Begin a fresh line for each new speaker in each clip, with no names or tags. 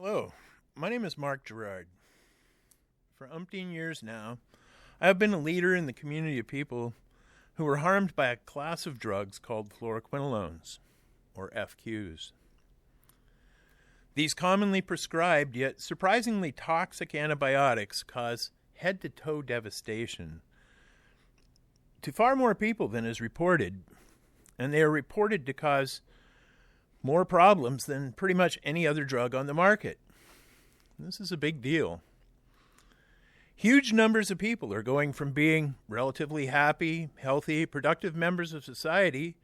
Hello, my name is Mark Girard. For umpteen years now, I have been a leader in the community of people who were harmed by a class of drugs called fluoroquinolones, or FQs. These commonly prescribed yet surprisingly toxic antibiotics cause head-to-toe devastation to far more people than is reported, and they are reported to cause more problems than pretty much any other drug on the market. This is a big deal. Huge numbers of people are going from being relatively happy, healthy, productive members of society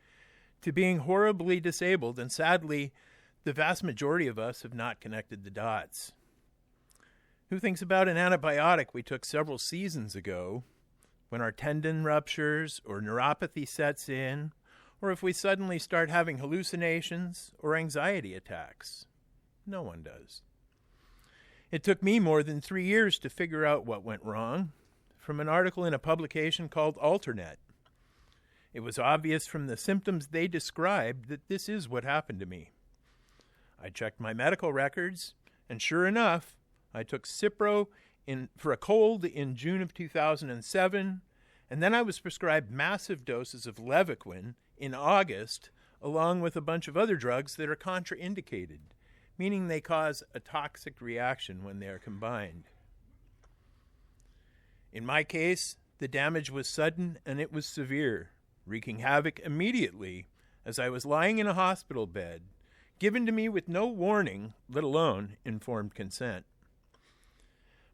to being horribly disabled, and sadly, the vast majority of us have not connected the dots. Who thinks about an antibiotic we took several seasons ago when our tendon ruptures or neuropathy sets in, or if we suddenly start having hallucinations or anxiety attacks? No one does. It took me more than 3 years to figure out what went wrong from an article in a publication called Alternet. It was obvious from the symptoms they described that this is what happened to me. I checked my medical records, and sure enough, I took Cipro for a cold in June of 2007, and then I was prescribed massive doses of Levaquin in August, along with a bunch of other drugs that are contraindicated, meaning they cause a toxic reaction when they are combined. In my case, the damage was sudden and it was severe, wreaking havoc immediately as I was lying in a hospital bed, given to me with no warning, let alone informed consent.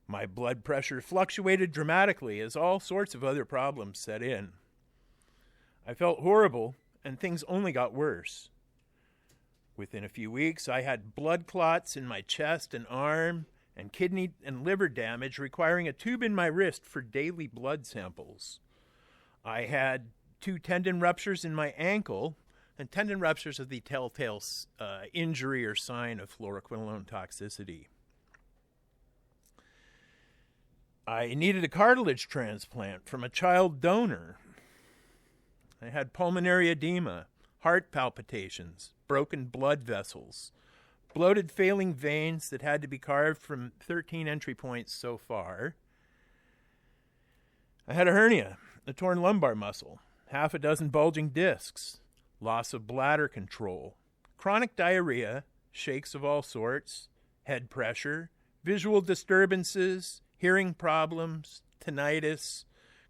My blood pressure fluctuated dramatically as all sorts of other problems set in. I felt horrible, and things only got worse. Within a few weeks, I had blood clots in my chest and arm, and kidney and liver damage requiring a tube in my wrist for daily blood samples. I had 2 tendon ruptures in my ankle, and tendon ruptures are the telltale injury or sign of fluoroquinolone toxicity. I needed a cartilage transplant from a child donor. I had pulmonary edema, heart palpitations, broken blood vessels, bloated failing veins that had to be carved from 13 entry points so far. I had a hernia, a torn lumbar muscle, 6 bulging discs, loss of bladder control, chronic diarrhea, shakes of all sorts, head pressure, visual disturbances, hearing problems, tinnitus,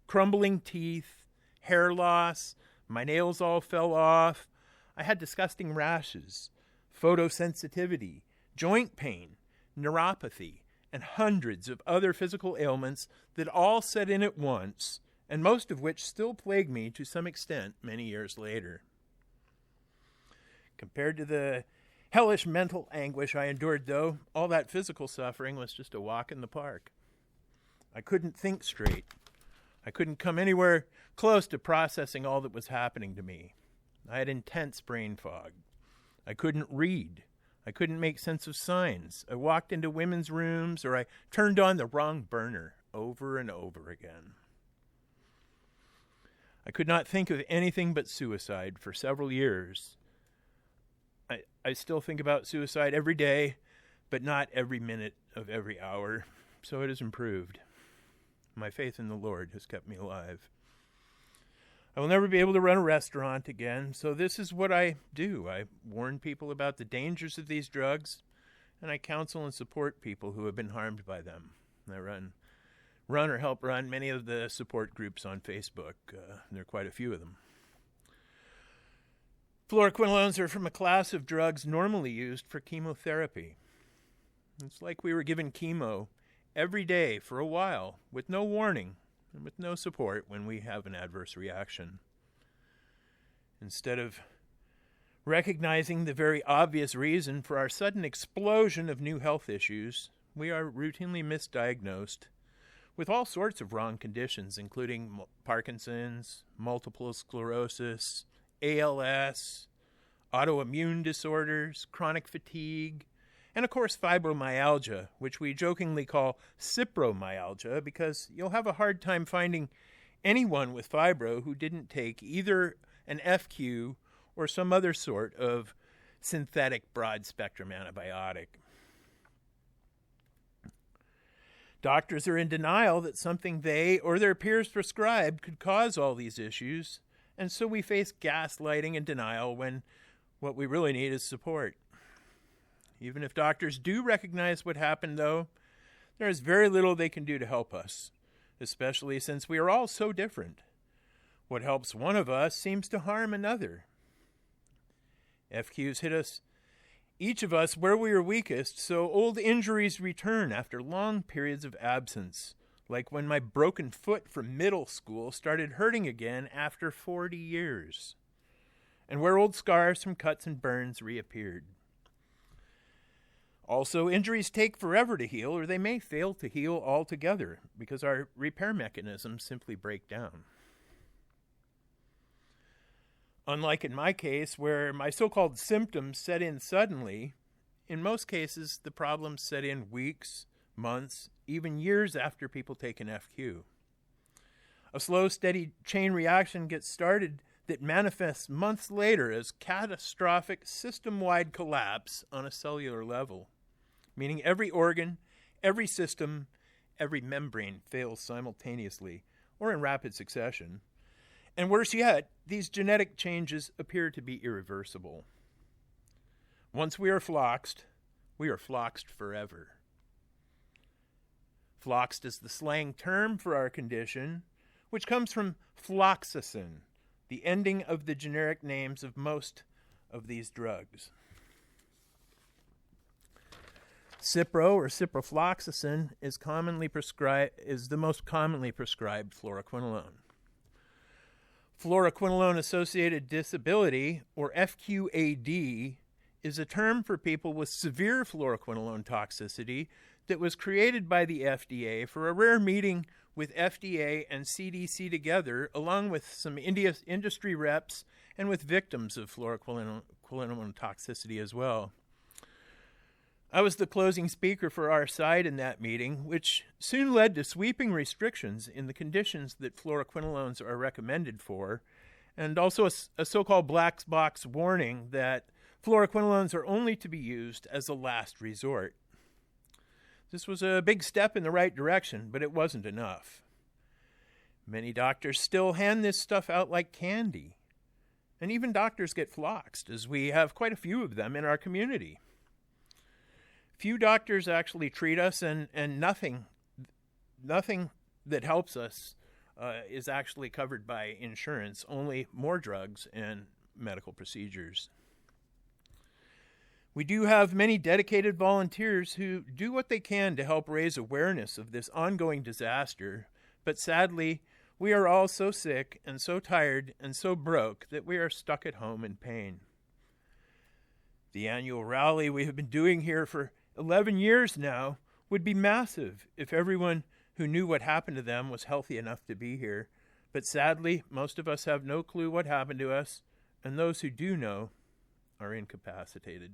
crumbling teeth, hair loss, my nails all fell off. I had disgusting rashes, photosensitivity, joint pain, neuropathy, and hundreds of other physical ailments that all set in at once, and most of which still plague me to some extent many years later. Compared to the hellish mental anguish I endured, though, all that physical suffering was just a walk in the park. I couldn't think straight. I couldn't come anywhere close to processing all that was happening to me. I had intense brain fog. I couldn't read. I couldn't make sense of signs. I walked into women's rooms, or I turned on the wrong burner over and over again. I could not think of anything but suicide for several years. I still think about suicide every day, but not every minute of every hour, so it has improved. My faith in the Lord has kept me alive. I will never be able to run a restaurant again, so this is what I do. I warn people about the dangers of these drugs, and I counsel and support people who have been harmed by them. I run or help run many of the support groups on Facebook. There are quite a few of them. Fluoroquinolones are from a class of drugs normally used for chemotherapy. It's like we were given chemo every day for a while, with no warning and with no support when we have an adverse reaction. Instead of recognizing the very obvious reason for our sudden explosion of new health issues, we are routinely misdiagnosed with all sorts of wrong conditions, including Parkinson's, multiple sclerosis, ALS, autoimmune disorders, chronic fatigue, and of course fibromyalgia, which we jokingly call cipromyalgia because you'll have a hard time finding anyone with fibro who didn't take either an FQ or some other sort of synthetic broad-spectrum antibiotic. Doctors are in denial that something they or their peers prescribed could cause all these issues, and so we face gaslighting and denial when what we really need is support. Even if doctors do recognize what happened, though, there is very little they can do to help us, especially since we are all so different. What helps one of us seems to harm another. FQs hit us, each of us, where we are weakest, so old injuries return after long periods of absence, like when my broken foot from middle school started hurting again after 40 years, and where old scars from cuts and burns reappeared. Also, injuries take forever to heal, or they may fail to heal altogether because our repair mechanisms simply break down. Unlike in my case, where my so-called symptoms set in suddenly, in most cases the problems set in weeks, months, even years after people take an FQ. A slow, steady chain reaction gets started that manifests months later as catastrophic system-wide collapse on a cellular level, meaning every organ, every system, every membrane fails simultaneously or in rapid succession. And worse yet, these genetic changes appear to be irreversible. Once we are floxed forever. Floxed is the slang term for our condition, which comes from floxacin, the ending of the generic names of most of these drugs. Cipro or ciprofloxacin is the most commonly prescribed fluoroquinolone. Fluoroquinolone-associated disability, or FQAD, is a term for people with severe fluoroquinolone toxicity that was created by the FDA for a rare meeting with FDA and CDC together, along with some industry reps and with victims of fluoroquinolone toxicity as well. I was the closing speaker for our side in that meeting, which soon led to sweeping restrictions in the conditions that fluoroquinolones are recommended for, and also a so-called black box warning that fluoroquinolones are only to be used as a last resort. This was a big step in the right direction, but it wasn't enough. Many doctors still hand this stuff out like candy, and even doctors get floxed, as we have quite a few of them in our community. Few doctors actually treat us, and nothing that helps us is actually covered by insurance, only more drugs and medical procedures. We do have many dedicated volunteers who do what they can to help raise awareness of this ongoing disaster, but sadly, we are all so sick and so tired and so broke that we are stuck at home in pain. The annual rally we have been doing here for 11 years now would be massive if everyone who knew what happened to them was healthy enough to be here. But sadly, most of us have no clue what happened to us, and those who do know are incapacitated.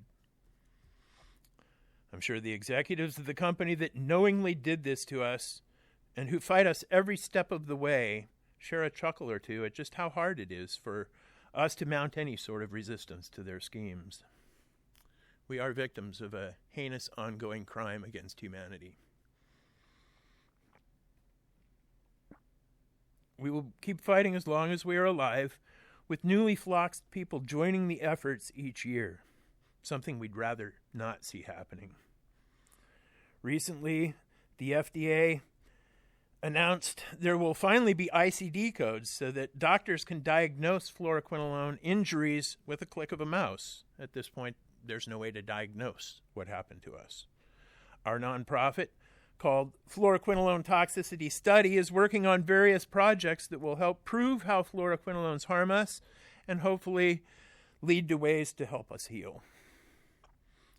I'm sure the executives of the company that knowingly did this to us and who fight us every step of the way share a chuckle or two at just how hard it is for us to mount any sort of resistance to their schemes. We are victims of a heinous ongoing crime against humanity. We will keep fighting as long as we are alive, with newly floxed people joining the efforts each year, something we'd rather not see happening. Recently, the FDA announced there will finally be ICD codes so that doctors can diagnose fluoroquinolone injuries with a click of a mouse. At this point, there's no way to diagnose what happened to us. Our nonprofit, called Fluoroquinolone Toxicity Study, is working on various projects that will help prove how fluoroquinolones harm us and hopefully lead to ways to help us heal.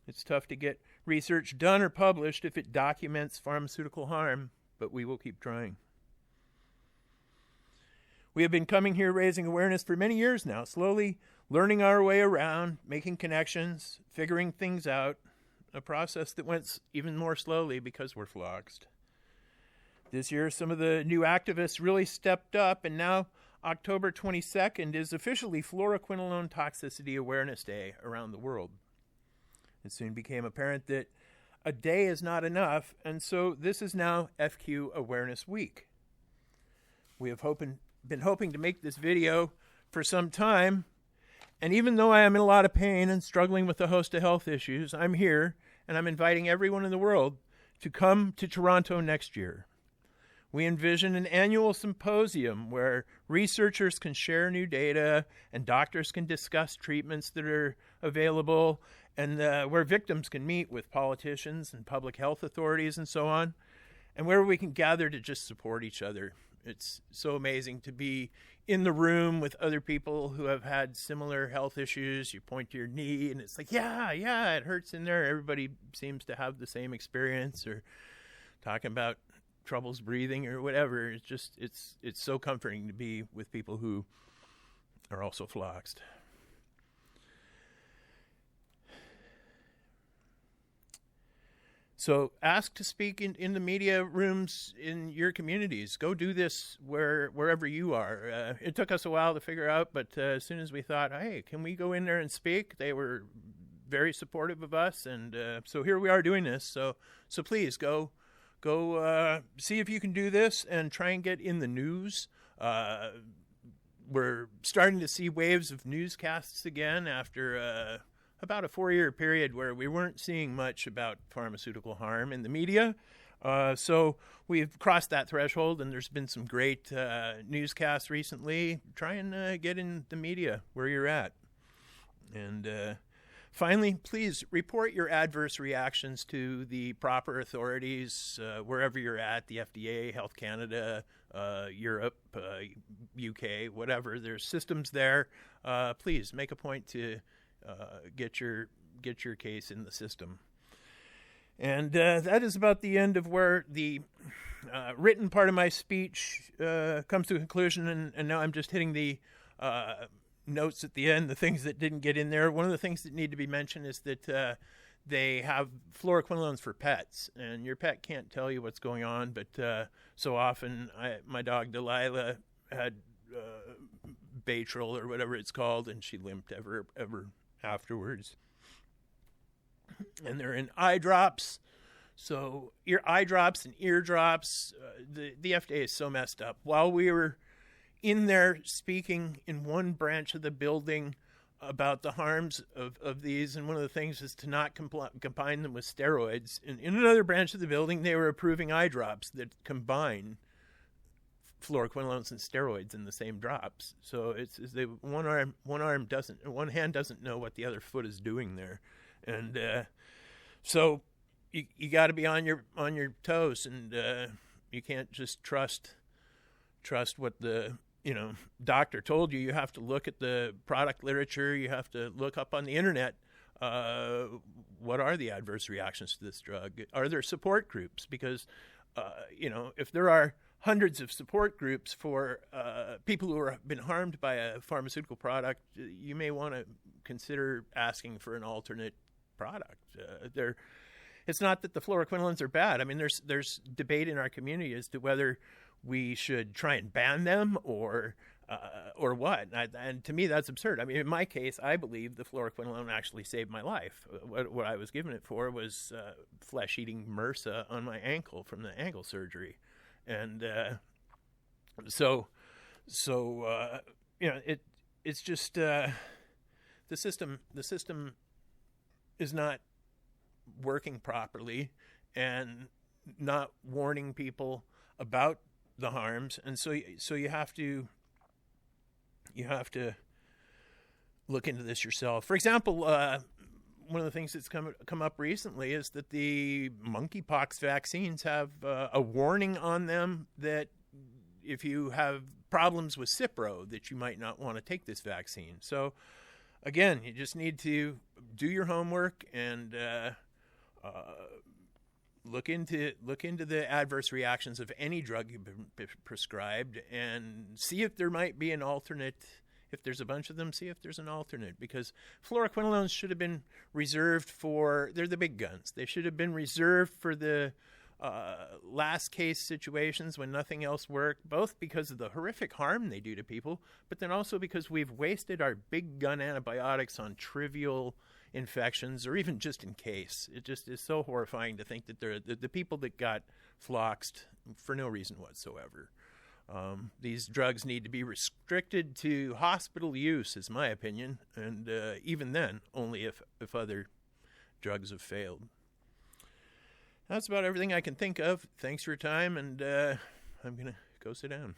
It's tough to get research done or published if it documents pharmaceutical harm, but we will keep trying. We have been coming here raising awareness for many years now, slowly learning our way around, making connections, figuring things out, a process that went even more slowly because we're floxed. This year, some of the new activists really stepped up, and now October 22nd is officially Fluoroquinolone Toxicity Awareness Day around the world. It soon became apparent that a day is not enough, and so this is now FQ Awareness Week. We have been hoping to make this video for some time, and even though I am in a lot of pain and struggling with a host of health issues, I'm here, and I'm inviting everyone in the world to come to Toronto next year. We envision an annual symposium where researchers can share new data and doctors can discuss treatments that are available, and where victims can meet with politicians and public health authorities and so on, and where we can gather to just support each other. It's so amazing to be in the room with other people who have had similar health issues. You point to your knee and it's like, yeah, it hurts in there. Everybody seems to have the same experience, or talking about troubles breathing or whatever. It's just, it's so comforting to be with people who are also FLOXED. So ask to speak in the media rooms in your communities. Go do this wherever you are. It took us a while to figure out, but as soon as we thought, hey, can we go in there and speak? They were very supportive of us, and so here we are doing this. So please go see if you can do this and try and get in the news. We're starting to see waves of newscasts again after about a 4-year period where we weren't seeing much about pharmaceutical harm in the media. So we've crossed that threshold, and there's been some great newscasts recently. Try and get in the media where you're at. And finally, please report your adverse reactions to the proper authorities wherever you're at, the FDA, Health Canada, Europe, UK, whatever. There's systems there. Please make a point to get your case in the system. And that is about the end of where the written part of my speech comes to a conclusion, and now I'm just hitting the notes at the end, the things that didn't get in there. One of the things that need to be mentioned is that they have fluoroquinolones for pets, and your pet can't tell you what's going on, but so often my dog Delilah had Baytril or whatever it's called, and she limped ever afterwards. And they're in eye drops. So eye drops and ear drops, the FDA is so messed up. While we were in there speaking in one branch of the building about the harms of these, and one of the things is to not combine them with steroids. In another branch of the building, they were approving eye drops that combine fluoroquinolones and steroids in the same drops. So it's one hand doesn't know what the other foot is doing there, and so you got to be on your toes, and you can't just trust what the doctor told you. You have to look at the product literature. You have to look up on the internet. What are the adverse reactions to this drug? Are there support groups? Because if there are hundreds of support groups for people who have been harmed by a pharmaceutical product, you may want to consider asking for an alternate product. It's not that the fluoroquinolones are bad. I mean, there's debate in our community as to whether we should try and ban them or what. And to me, that's absurd. I mean, in my case, I believe the fluoroquinolone actually saved my life. What I was given it for was flesh-eating MRSA on my ankle from the ankle surgery. And so it's just the system is not working properly and not warning people about the harms, and so you have to look into this yourself. For example, one of the things that's come up recently is that the monkeypox vaccines have a warning on them that if you have problems with Cipro, that you might not want to take this vaccine. So again, you just need to do your homework and look into the adverse reactions of any drug you've been prescribed, and see if there might be an alternate. If there's a bunch of them, see if there's an alternate, because fluoroquinolones should have been reserved for, they're the big guns. They should have been reserved for the last case situations when nothing else worked, both because of the horrific harm they do to people, but then also because we've wasted our big gun antibiotics on trivial infections, or even just in case. It just is so horrifying to think that the people that got FLOXED for no reason whatsoever. These drugs need to be restricted to hospital use, is my opinion, and even then, only if other drugs have failed. That's about everything I can think of. Thanks for your time, and I'm going to go sit down.